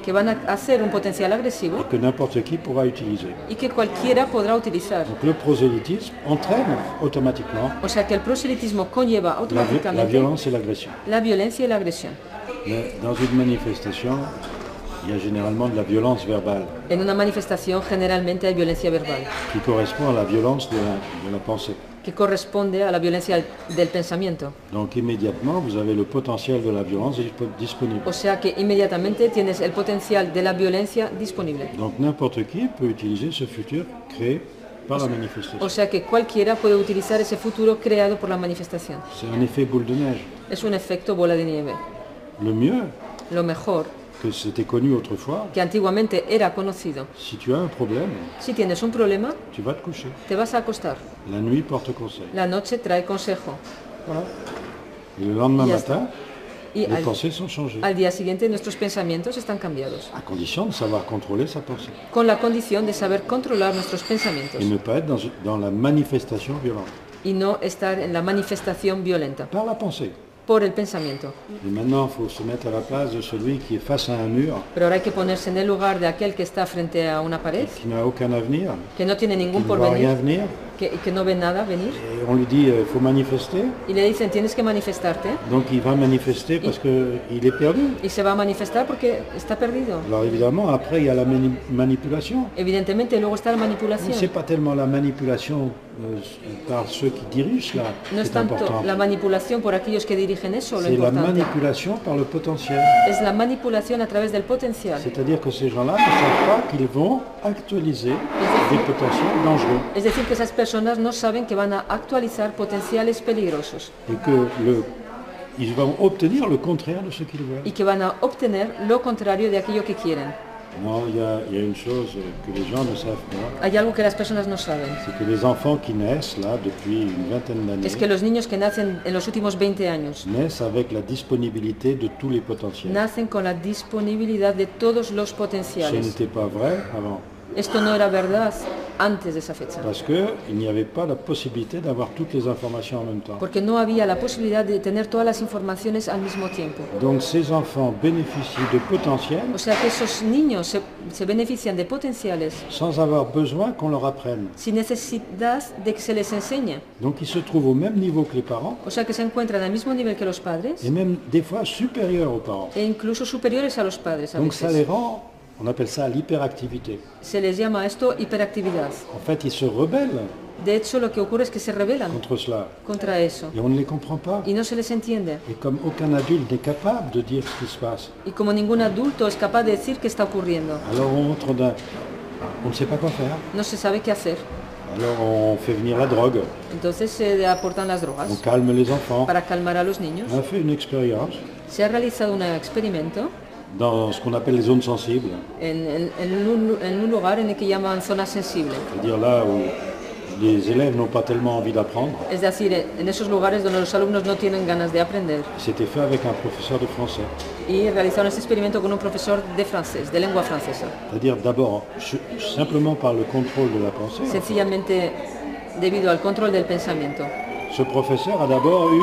que van a hacer un potencial agresivo et que n'importe qui pourra utiliser. y que cualquiera podrá utilizar. Donc le prosélytisme entraîne automatiquement O sea que el proselitismo conlleva la automáticamente violence et l'agression. la violencia y la agresión. Mais dans une manifestation, il y a généralement de la violence verbale En una manifestación generalmente hay violencia verbal, qui correspond à la violence de la pensée. que corresponde a la violencia del pensamiento. Donc immédiatement, vous avez le potentiel de la violence disponible. O sea que inmediatamente tienes el potencial de la violencia disponible. Donc n'importe qui peut utiliser ce futur créé par la manifestation. O sea que cualquiera puede utilizar ese futuro creado por la manifestación. C'est un effet boule de neige. Es un efecto bola de nieve. Le mieux, Lo mejor, que c'était connu autrefois, que antiguamente era conocido, si tu as un problème, si tienes un problema, tu vas te coucher. te vas a acostar. La nuit porte conseil. La noche trae consejo. Voilà. Et le lendemain Y ya matin, Y les pensées sont changées. al día siguiente nuestros pensamientos están cambiados, À condition de savoir contrôler sa pensée. con la condición de saber controlar nuestros pensamientos Et ne pas être dans la manifestation violente. y no estar en la manifestación violenta Par la pensée. por el pensamiento. Et maintenant, il faut se mettre à la place de celui qui est face à un mur, Pero ahora hay que ponerse en el lugar de aquel que está frente a una pared, qui n'a aucun avenir, que no tiene qui ningún ne voit rien porvenir, venir. que no ve nada venir, Et on lui dit, il faut manifester. y le dicen tienes que manifestarte, Donc il va manifester parce qu'il est perdu. y se va a manifestar porque está perdido. Alors évidemment, après, il y a la manipulation. Evidentemente luego está la Mais ce n'est manipulación. pas tellement la manipulation par ceux qui dirigent là No qui es est tanto important. la manipulación por aquellos que dirigen eso lo C'est la importante. manipulation par le potentiel. Es la manipulación a través del potencial. C'est-à-dire que ces gens-là ne savent pas qu'ils vont actualiser des potentiels dangereux. Es decir, que esas personas no saben que van a actualizar potenciales peligrosos Et que ils vont obtenir le contraire de ce qu'ils veulent. y que van a obtener lo contrario de aquello que quieren. Non, il y a une chose que les gens ne savent pas, Hay algo que las personas no saben. c'est que les enfants qui naissent là depuis une vingtaine d'années Es que los niños que nacen en los últimos 20 años naissent avec la disponibilité de tous les potentiels. nacen con la disponibilidad de todos los Ce potenciales. n'était pas vrai avant, Esto no era verdad antes de esa fecha, parce qu'il n'y avait pas la possibilité d'avoir toutes les informations en même temps. porque no había la posibilidad de tener todas las informaciones al mismo tiempo. Donc ces enfants bénéficient de potentiels O sea que esos niños se benefician de potenciales sans avoir besoin qu'on leur apprenne. sin necesidad de que se les enseñe. Donc ils se trouvent au même niveau que les parents, O sea que se encuentran al mismo nivel que los padres et même des fois supérieurs aux parents. e incluso superiores a los padres a Donc ça les veces. rend, on appelle ça l'hyperactivité. Se les llama a esto hiperactividad. En fait, ils se rebellent De hecho, lo que ocurre es que se rebelan contre cela, contra eso et on ne les comprend pas. y no se les entiende. Et comme aucun adulte n'est capable de dire ce qui se passe, Y como ningún adulto es capaz de decir qué está ocurriendo, alors on ne sait pas quoi faire. no se sabe qué hacer. Alors on fait venir la drogue, Entonces se aportan las on drogas calme les enfants. para calmar a los niños. On a fait une expérience Se ha realizado un experimento dans ce qu'on appelle les zones sensibles, en un lugar en el que llaman zona sensible. c'est-à-dire là où les élèves n'ont pas tellement envie d'apprendre. Es decir, en esos lugares donde los alumnos no tienen ganas de aprender. C'était fait avec un professeur de français. Y realizaron este experimento con un profesor de francés, de lengua francesa. C'est-à-dire d'abord, simplement par le contrôle de la pensée, Sencillamente debido al control del pensamiento. ce professeur a d'abord eu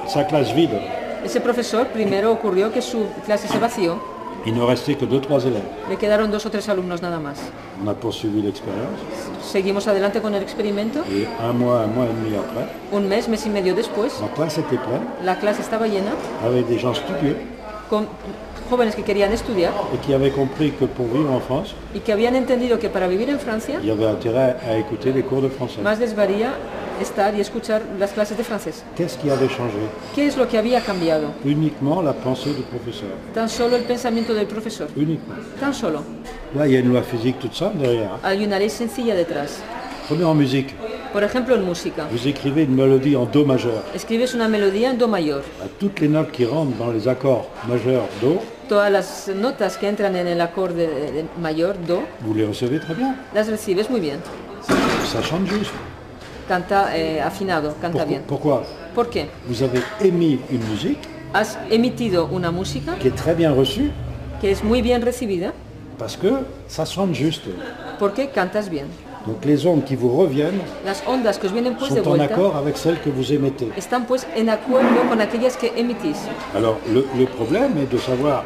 sa classe vide. Ese profesor primero ocurrió que su clase se vació, Il ne restait que 2-3 élèves. le quedaron 2 o 3 alumnos nada más. On a poursuivi l'expérience Seguimos adelante con el experimento. et un mois et demi après, Un mes y medio después, la classe était pleine la clase estaba llena avec des gens studieux con jóvenes que querían estudiar et qui avaient compris que pour vivre en France, y que habían entendido que para vivir en Francia il y avait intérêt à écouter les cours de français. más les valía estar y escuchar las clases de francés. Qu'est-ce qui avait changé? ¿Qué es lo que había cambiado? Uniquement la pensée du professeur. Tan solo el pensamiento del profesor. Uniquement. Tan solo. Là, il y a une loi physique toute simple derrière. Hay una ley sencilla detrás. Prenez en musique. Por ejemplo, en música. Vous écrivez une mélodie en Do majeur. Escribes una melodía en do mayor. À toutes les notes qui rentrent dans les accords majeurs Do, Todas las notas que entran en el acorde de mayor, do, vous les recevez très bien. las recibes muy bien. Ça chante juste. Canta afinado, canta bien. Pourquoi? ¿Por qué? Vous avez émis une musique Has emitido una música qui est très bien reçue que es muy bien recibida parce que ça chante juste. porque cantas bien. Donc les ondes qui vous reviennent Las ondas que os vienen pues de sont en vuelta accord avec celles que vous émettez. están pues en acuerdo con aquellas que emitís. Alors le problème est de savoir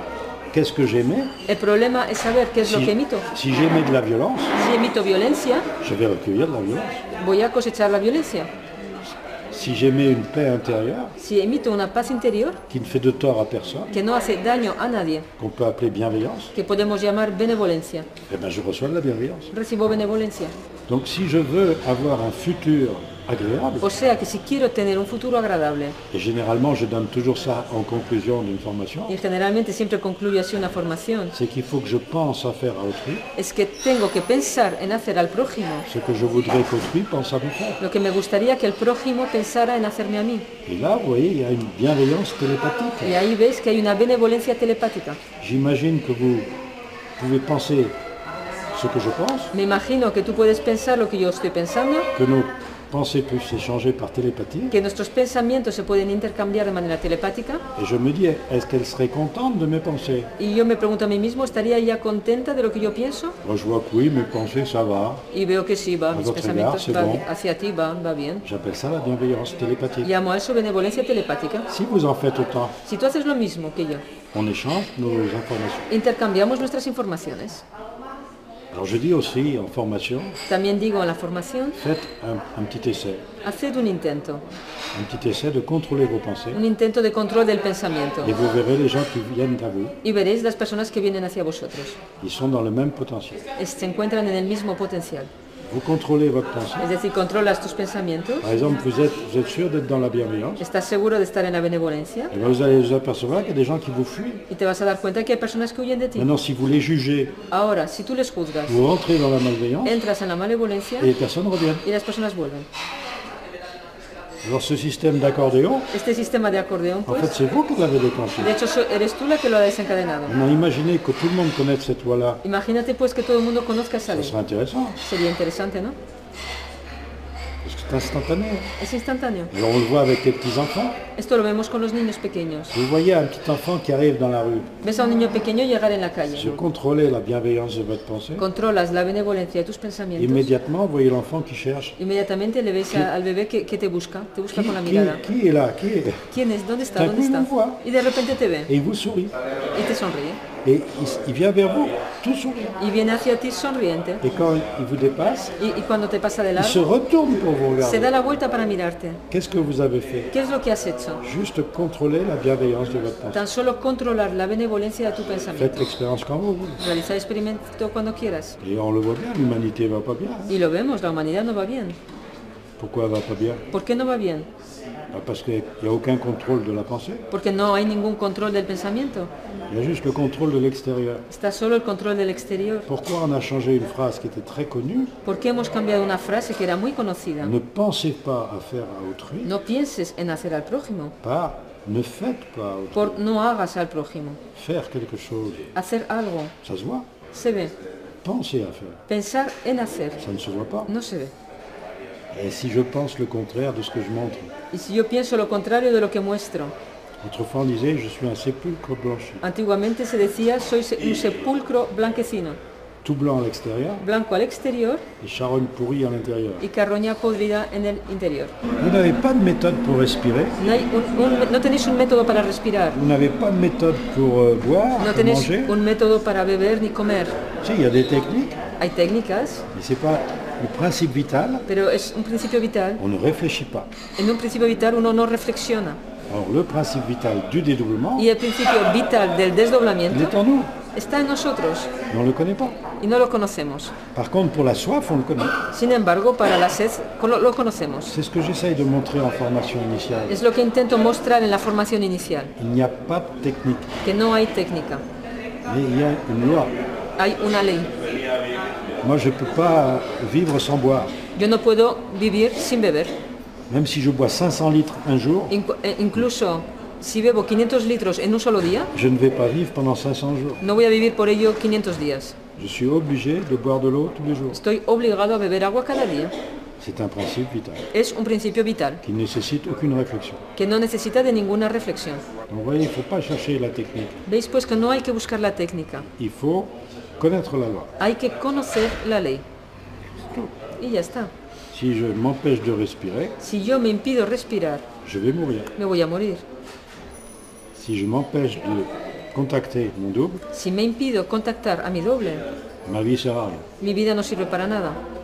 qu'est-ce que j'émets? El problema es saber qué es lo que emito. Si j'émets de la violence, Si emito violencia, je vais recueillir de la violence. voy a cosechar la violencia. Si j'émets une paix intérieure, Si emito una paz interior, qui ne fait de tort à personne, que no hace daño a nadie, qu'on peut appeler bienveillance, que podemos llamar benevolencia, eh ben je reçois de la bienveillance. recibo benevolencia. Donc si je veux avoir un futur agréable, O sea que si quiero tener un futuro agradable, et généralement je donne toujours ça en conclusion d'une formation, y generalmente siempre concluyo así una formación, c'est qu'il faut que je pense à faire à autrui es que tengo que pensar en hacer al prójimo ce que je voudrais qu'autrui pense à me faire. lo que me gustaría que el prójimo pensara en hacerme a mí. Et là, vous voyez, il y a une bienveillance télépathique. Y ahí ves que hay una benevolencia telepática. J'imagine que vous pouvez penser ce que je pense, Me imagino que tú puedes pensar lo que yo estoy pensando, que nos pensées puissent s'échanger par télépathie, que nuestros pensamientos se pueden intercambiar de manera telepática. et je me dis, est-ce qu'elle serait contente de mes pensées? Y yo me pregunto a mí mismo, ¿estaría ella contenta de lo que yo pienso? Moi, je vois que oui, mes pensées, ça va. Y veo que sí, va, mis votre pensamientos égard, c'est bon. hacia ti va bien. J'appelle ça la bienveillance télépathique. Llamo a eso benevolencia telepática. Si vous en faites autant, Si tú haces lo mismo que yo, on échange nos informations. intercambiamos nuestras informaciones. Alors je dis aussi en formation, También digo en la formación, faites un petit essai. haced un intento De contrôler vos pensées. un intento de control del pensamiento. Et vous verrez les gens qui viennent à vous, Y veréis las personas que vienen hacia vosotros. ils sont dans le même potentiel. Se encuentran en el mismo potencial. Vous contrôlez votre pensée. Es decir, controlas tus pensamientos, Par exemple, vous êtes sûr d'être dans la bienveillance. estás seguro de estar en la benevolencia Et bien vous allez vous apercevoir qu'il y a des gens qui vous fuient. y te vas a dar cuenta que hay personas que huyen de ti. Maintenant, si vous les jugez, Ahora, si tú les juzgas, vous rentrez dans la malveillance entras en la malevolencia et les personnes reviennent. y las personas vuelven. Alors ce système d'accordéon, Este sistema de acordeón, en pues, fait, c'est vous qui l'avez déclenché. de hecho, eres tú la que lo ha desencadenado. Maintenant, imaginez que tout le monde connaisse cette loi-là. Imagínate pues que todo el mundo conozca esa Ça ley. serait intéressant, Sería interesante, ¿no? parce que c'est instantané. Es instantáneo. Alors on le voit avec les petits-enfants. Esto lo vemos con los niños pequeños. Vous voyez un petit enfant qui arrive dans la rue. Ves a un niño pequeño llegar en la Si calle. vous contrôlez la bienveillance de votre pensée, Controlas la benevolencia de tus pensamientos. immédiatement, vous voyez l'enfant qui cherche. Inmediatamente le ves al bebé que te busca con la Qui, mirada. qui est là? Qui est... ¿Quién es? ¿Dónde está? D'un ¿Dónde coup, il está? vous voit. Y de repente te ve Et il vous sourit. y te sonríe. Et il vient vers vous, tout sourire. Y viene hacia ti sonriente. Et quand il vous dépasse, Y cuando te pasa de il se largo, retourne pour vous se da regarder. la vuelta para mirarte. Qu'est-ce que vous avez fait? ¿Qué es lo que has hecho? Juste contrôler la bienveillance de votre pensée. Tan solo controlar la benevolencia de tu Faites pensamiento. l'expérience quand vous voulez. Realiza el experimento cuando quieras. Et on le voit bien, l'humanité va pas bien. Hein. Y lo vemos, la humanidad no va bien. Pourquoi elle va pas bien? ¿Por qué no va bien? Parce qu'il n'y a aucun contrôle de la pensée. Porque no hay ningún control del pensamiento. Il y a juste le contrôle de l'extérieur. Está solo el control del exterior. Pourquoi on a changé une phrase qui était très connue? ¿Por qué hemos cambiado una frase que era muy conocida? Ne pensez pas à faire à autrui, No pienses en hacer al prójimo. pas ne faites pas à autrui. Por no hagas al prójimo. Faire quelque chose, Hacer algo ça se voit. se ve. Penser à faire, Pensar en hacer ça ne se voit pas. no se ve. Et si je pense le contraire de ce que je montre? Y si yo pienso lo contrario de lo que muestro, Autrefois on disait, je suis un sépulcre blanchi. antiguamente se decía soy un sepulcro blanquecino, Tout blanc à l'extérieur blanco al exterior et charogne pourrie à l'intérieur. y carroña podrida en el interior. Vous n'avez pas de méthode pour respirer, No tenéis un método para respirar, vous n'avez pas de méthode pour boire, no pour tenéis manger. un método para beber ni comer. Si, il y a des techniques, Hay técnicas, mais c'est pas le principe vital, pero es un principio vital. on ne réfléchit pas. En un principio vital uno no reflexiona. Alors le principe vital du dédoublement, Y el principio vital del il desdoblamiento est en nous, está en nosotros mais on ne le connaît pas. y no lo conocemos. Par contre, pour la soif, on le connaît. Sin embargo, para la sed lo conocemos. C'est ce que j'essaye de montrer en formation initiale. Es lo que intento mostrar en la formación inicial, Il n'y a pas de technique, que no hay técnica, mais il y a une loi. hay una ley. Moi, je ne peux pas vivre sans boire. Yo no puedo vivir sin beber. Même si je bois 500 litres un jour, Incluso si bebo 500 litros en un solo día, je ne vais pas vivre pendant 500 jours. no voy a vivir por ello 500 días. Je suis obligé de boire de l'eau tous les jours. Estoy obligado a beber agua cada día. C'est un principe vital Es un principio vital qui ne nécessite aucune réflexion. que no necesita de ninguna reflexión. Donc vous voyez, il ne faut pas chercher la technique. Veis pues que no hay que buscar la técnica, Il faut connaître la loi. hay que conocer la ley. Y ya está. Si je m'empêche de respirer, Si yo me impido respirar, je vais mourir. me voy a morir. Si je m'empêche de contacter mon double, Si me impido contactar a mi doble, ma vie sera mi vida no sirve para nada.